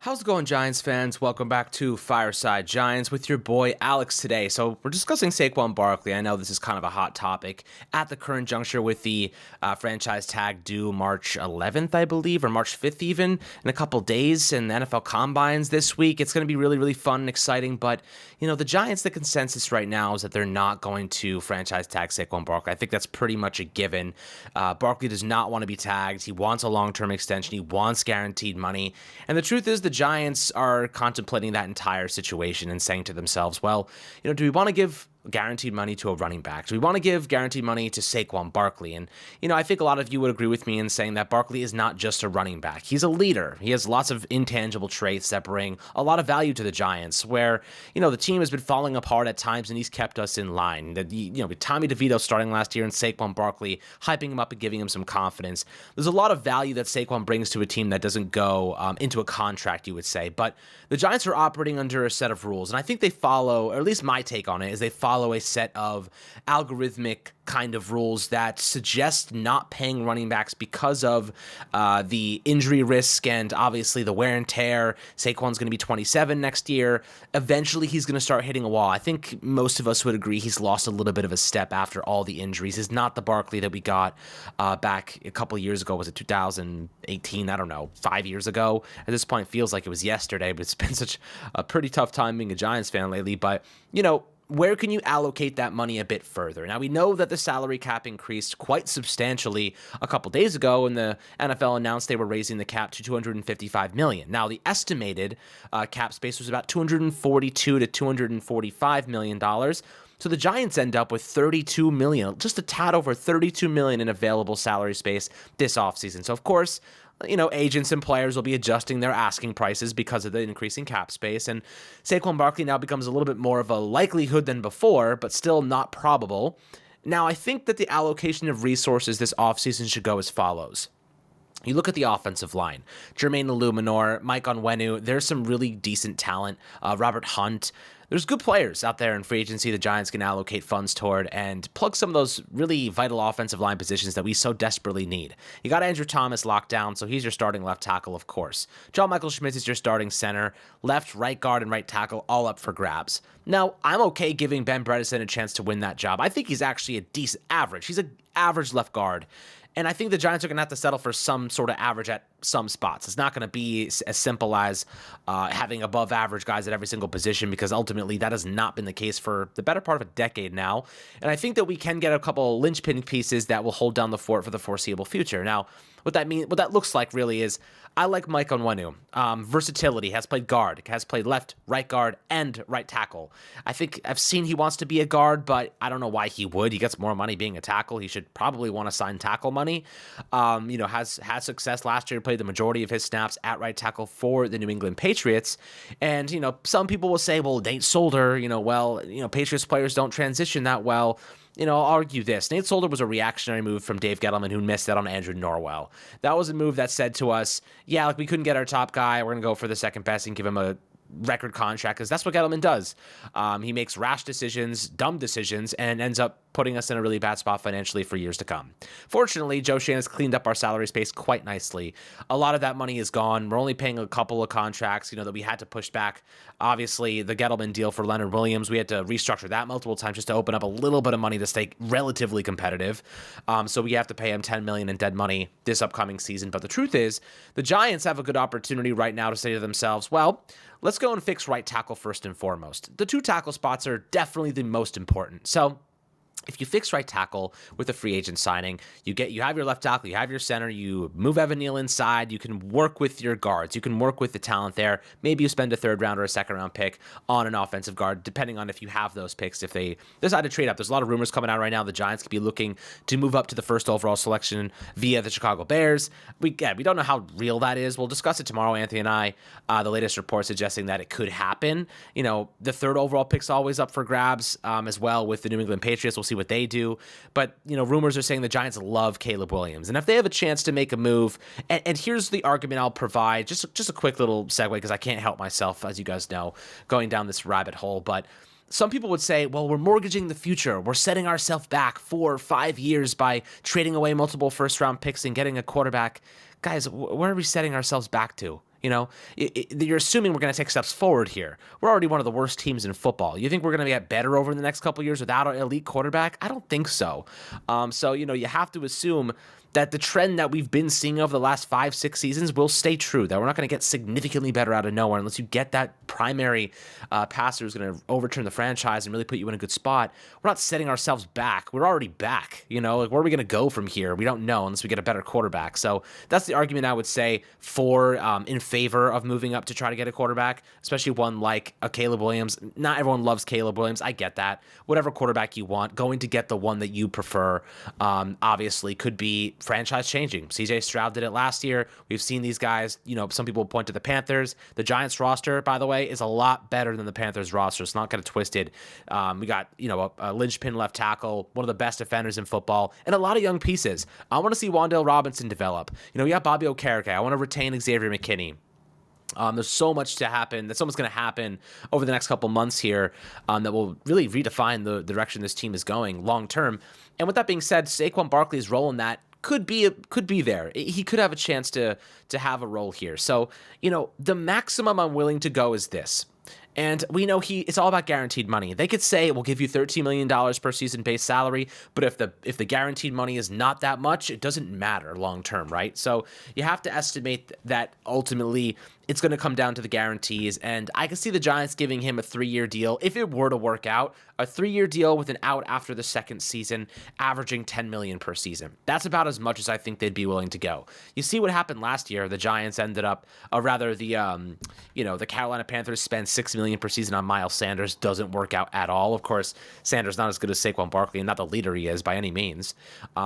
How's it going, Giants fans? Welcome back to Fireside Giants with your boy Alex today. So we're discussing Saquon Barkley. I know this is kind of a hot topic at the current juncture with the franchise tag due March 11th, I believe, or March 5th even, in a couple days, and the NFL Combines this week. It's going to be really, really fun and exciting, but, the Giants, the consensus right now is that they're not going to franchise tag Saquon Barkley. I think that's pretty much a given. Barkley does not want to be tagged. He wants a long-term extension. He wants guaranteed money, and the truth is the Giants are contemplating that entire situation and saying to themselves, well, do we want to give guaranteed money to a running back? Do we want to give guaranteed money to Saquon Barkley? And, I think a lot of you would agree with me in saying that Barkley is not just a running back. He's a leader. He has lots of intangible traits that bring a lot of value to the Giants, where, the team has been falling apart at times and he's kept us in line. With Tommy DeVito starting last year and Saquon Barkley hyping him up and giving him some confidence. There's a lot of value that Saquon brings to a team that doesn't go into a contract, you would say. But the Giants are operating under a set of rules, and I think they follow, or at least my take on it, is they follow a set of algorithmic kind of rules that suggest not paying running backs because of the injury risk and obviously the wear and tear. Saquon's going to be 27 next year. Eventually, he's going to start hitting a wall. I think most of us would agree he's lost a little bit of a step after all the injuries. He's not the Barkley that we got back a couple of years ago. Was it 2018? I don't know, 5 years ago. At this point, it feels like it was yesterday, but it's been such a pretty tough time being a Giants fan lately. But, where can you allocate that money a bit further? Now, we know that the salary cap increased quite substantially a couple days ago, and the NFL announced they were raising the cap to $255 million. Now, the estimated cap space was about $242 to $245 million. So the Giants end up with $32 million, just a tad over $32 million in available salary space this offseason. So, of course, agents and players will be adjusting their asking prices because of the increasing cap space. And Saquon Barkley now becomes a little bit more of a likelihood than before, but still not probable. Now, I think that the allocation of resources this offseason should go as follows. You look at the offensive line, Jermaine Illuminor, Mike Onwenu, there's some really decent talent, Robert Hunt. There's good players out there in free agency the Giants can allocate funds toward and plug some of those really vital offensive line positions that we so desperately need. You got Andrew Thomas locked down, so he's your starting left tackle, of course. John Michael Schmitz is your starting center. Left, right guard, and right tackle all up for grabs. Now, I'm okay giving Ben Bredeson a chance to win that job. I think he's actually a decent average. He's an average left guard. And I think the Giants are going to have to settle for some sort of average at some spots. It's not going to be as simple as having above average guys at every single position, because ultimately that has not been the case for the better part of a decade now. And I think that we can get a couple linchpin pieces that will hold down the fort for the foreseeable future. Now, what that looks like really is I like Mike Onwenu. Versatility, has played guard, has played left, right guard, and right tackle. I think I've seen he wants to be a guard, but I don't know why he would. He gets more money being a tackle. He should probably want to sign tackle money. Has success last year, played the majority of his snaps at right tackle for the New England Patriots. And, some people will say, well, Nate Solder, Patriots players don't transition that well. I'll argue this. Nate Solder was a reactionary move from Dave Gettleman, who missed out on Andrew Norwell. That was a move that said to us, we couldn't get our top guy. We're going to go for the second best and give him a record contract, because that's what Gettleman does. He makes rash decisions, dumb decisions, and ends up putting us in a really bad spot financially for years to come. Fortunately, Joe Shane has cleaned up our salary space quite nicely. A lot of that money is gone. We're only paying a couple of contracts, that we had to push back. Obviously, the Gettleman deal for Leonard Williams, we had to restructure that multiple times just to open up a little bit of money to stay relatively competitive. So we have to pay him $10 million in dead money this upcoming season. But the truth is, the Giants have a good opportunity right now to say to themselves, well, let's go and fix right tackle first and foremost. The two tackle spots are definitely the most important. So if you fix right tackle with a free agent signing, you have your left tackle, you have your center, you move Evan Neal inside, you can work with your guards, you can work with the talent there. Maybe you spend a third round or a second round pick on an offensive guard, depending on if you have those picks. If they decide to trade up, there's a lot of rumors coming out right now. The Giants could be looking to move up to the first overall selection via the Chicago Bears. We don't know how real that is. We'll discuss it tomorrow, Anthony and I. The latest report suggesting that it could happen. The third overall pick's always up for grabs as well with the New England Patriots. We'll see what they do. But, rumors are saying the Giants love Caleb Williams. And if they have a chance to make a move, and here's the argument I'll provide, just a quick little segue, because I can't help myself, as you guys know, going down this rabbit hole. But some people would say, well, we're mortgaging the future. We're setting ourselves back 4 or 5 years by trading away multiple first-round picks and getting a quarterback. Guys, where are we setting ourselves back to? You're assuming we're going to take steps forward here. We're already one of the worst teams in football. You think we're going to get better over the next couple of years without an elite quarterback? I don't think so. So you have to assume that the trend that we've been seeing over the last 5-6 seasons will stay true, that we're not going to get significantly better out of nowhere unless you get that primary passer who's going to overturn the franchise and really put you in a good spot. We're not setting ourselves back. We're already back. Where are we going to go from here? We don't know unless we get a better quarterback. So that's the argument I would say for in favor of moving up to try to get a quarterback, especially one like a Caleb Williams. Not everyone loves Caleb Williams. I get that. Whatever quarterback you want, going to get the one that you prefer, obviously could be franchise changing. CJ Stroud did it last year. We've seen these guys, some people point to the Panthers. The Giants roster, by the way, is a lot better than the Panthers roster. It's not get it twisted. We got, a linchpin left tackle, one of the best defenders in football, and a lot of young pieces. I want to see Wan'Dale Robinson develop. We got Bobby Okereke. I want to retain Xavier McKinney. There's so much to happen. That's almost going to happen over the next couple months here that will really redefine the direction this team is going long term. And with that being said, Saquon Barkley's role in that could be there. He could have a chance to have a role here. So, the maximum I'm willing to go is this. And we know it's all about guaranteed money. They could say we'll give you $13 million per season base salary, but if the guaranteed money is not that much, it doesn't matter long term, right? So you have to estimate that ultimately it's going to come down to the guarantees. And I can see the Giants giving him a 3-year deal if it were to work out, a 3-year deal with an out after the second season, averaging $10 million per season. That's about as much as I think they'd be willing to go. You see what happened last year. The Giants ended up, the Carolina Panthers spent $6 million per season on Miles Sanders. Doesn't work out at all. Of course, Sanders not as good as Saquon Barkley and not the leader he is by any means.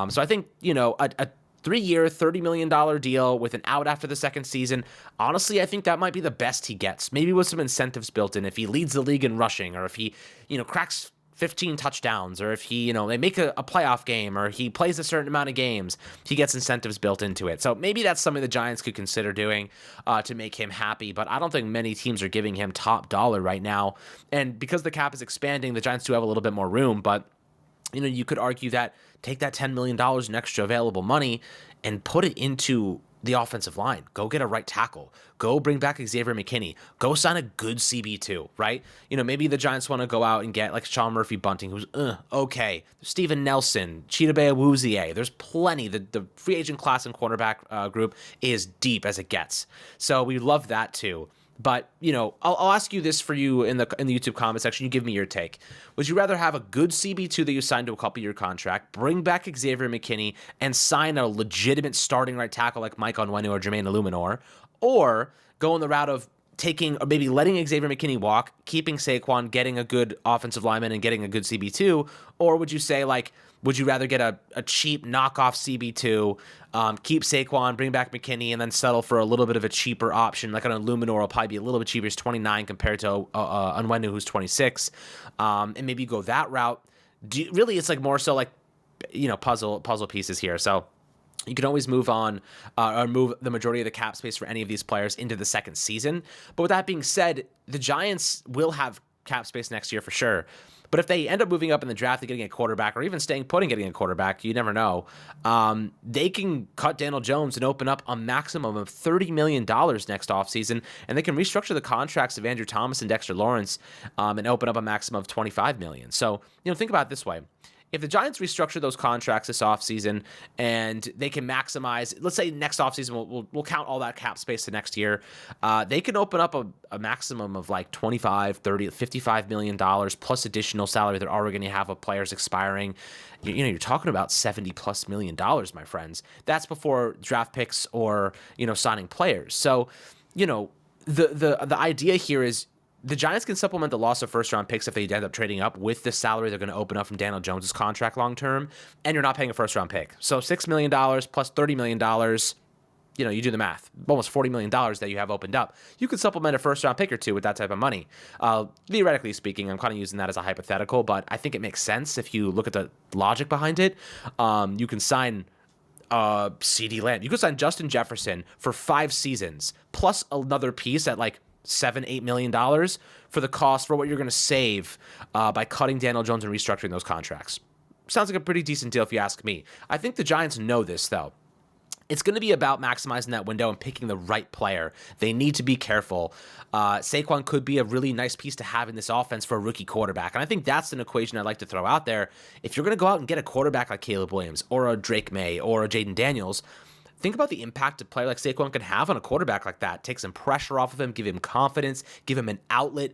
So I think, a 3-year, $30 million deal with an out after the second season. Honestly, I think that might be the best he gets. Maybe with some incentives built in. If he leads the league in rushing, or if he, cracks 15 touchdowns, or if he, they make a playoff game, or he plays a certain amount of games, he gets incentives built into it. So maybe that's something the Giants could consider doing to make him happy. But I don't think many teams are giving him top dollar right now. And because the cap is expanding, the Giants do have a little bit more room. But you could argue that take that $10 million in extra available money and put it into the offensive line. Go get a right tackle. Go bring back Xavier McKinney. Go sign a good CB2, right? Maybe the Giants want to go out and get like Sean Murphy-Bunting, who's okay. Steven Nelson, Chidobe Awuzie. There's plenty. The free agent class and cornerback group is deep as it gets. So we love that too. But, I'll ask you this for you in the YouTube comment section. You give me your take. Would you rather have a good CB2 that you signed to a couple-year contract, bring back Xavier McKinney, and sign a legitimate starting right tackle like Mike Onwenu or Jermaine Illuminor, or go in the route of taking, or maybe letting Xavier McKinney walk, keeping Saquon, getting a good offensive lineman, and getting a good CB2? Or would you say, would you rather get a cheap knockoff CB2, keep Saquon, bring back McKinney, and then settle for a little bit of a cheaper option, like an Illuminor will probably be a little bit cheaper. It's 29 compared to Onwenu, who's 26, and maybe go that route. It's more so puzzle pieces here. So you can always move on or move the majority of the cap space for any of these players into the second season. But with that being said, the Giants will have cap space next year for sure. But if they end up moving up in the draft and getting a quarterback, or even staying put and getting a quarterback, you never know, they can cut Daniel Jones and open up a maximum of $30 million next offseason, and they can restructure the contracts of Andrew Thomas and Dexter Lawrence and open up a maximum of $25 million. So, think about it this way. If the Giants restructure those contracts this offseason and they can maximize, let's say next offseason, we'll count all that cap space to next year, they can open up a maximum of like $25, $30, $55 million plus additional salary they're already going to have of players expiring. You're talking about $70+ million, my friends. That's before draft picks or, signing players. So, the idea here is, the Giants can supplement the loss of first-round picks if they end up trading up with the salary they're going to open up from Daniel Jones' contract long-term, and you're not paying a first-round pick. So $6 million plus $30 million, you do the math, almost $40 million that you have opened up. You could supplement a first-round pick or two with that type of money. Theoretically speaking, I'm kind of using that as a hypothetical, but I think it makes sense if you look at the logic behind it. You can sign CeeDee Lamb. You could sign Justin Jefferson for 5 seasons, plus another piece at $7-8 million for the cost for what you're going to save by cutting Daniel Jones and restructuring those contracts. Sounds like a pretty decent deal if you ask me. I think the Giants know this, though. It's going to be about maximizing that window and picking the right player. They need to be careful. Saquon could be a really nice piece to have in this offense for a rookie quarterback. And I think that's an equation I'd like to throw out there. If you're going to go out and get a quarterback like Caleb Williams or a Drake May or a Jaden Daniels, think about the impact a player like Saquon can have on a quarterback like that. Take some pressure off of him, give him confidence, give him an outlet,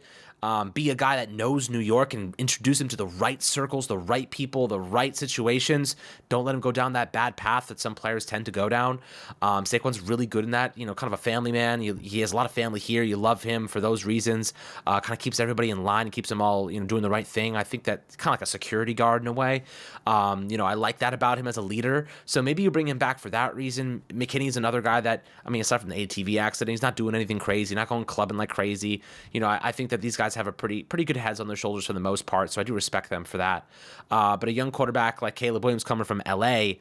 be a guy that knows New York and introduce him to the right circles, the right people, the right situations. Don't let him go down that bad path that some players tend to go down. Saquon's really good in that, kind of a family man. He has a lot of family here. You love him for those reasons. Kind of keeps everybody in line and keeps them all, doing the right thing. I think that's kind of like a security guard in a way. I like that about him as a leader. So maybe you bring him back for that reason. McKinney's another guy that, aside from the ATV accident, he's not doing anything crazy, not going clubbing like crazy. I think that these guys have a pretty good heads on their shoulders for the most part, so I do respect them for that. But a young quarterback like Caleb Williams coming from LA,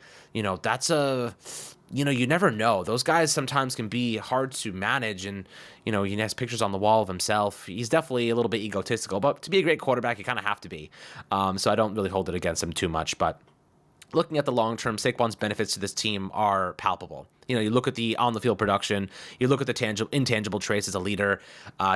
that's you never know. Those guys sometimes can be hard to manage, and he has pictures on the wall of himself. He's definitely a little bit egotistical, but to be a great quarterback, you kind of have to be. So I don't really hold it against him too much, but looking at the long term, Saquon's benefits to this team are palpable. You look at the on-the-field production, you look at the intangible traits as a leader.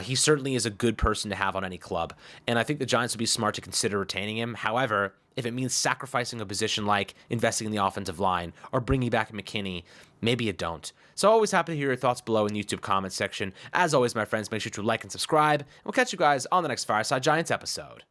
He certainly is a good person to have on any club, and I think the Giants would be smart to consider retaining him. However, if it means sacrificing a position like investing in the offensive line or bringing back McKinney, maybe you don't. So always happy to hear your thoughts below in the YouTube comments section. As always, my friends, make sure to like and subscribe, and we'll catch you guys on the next Fireside Giants episode.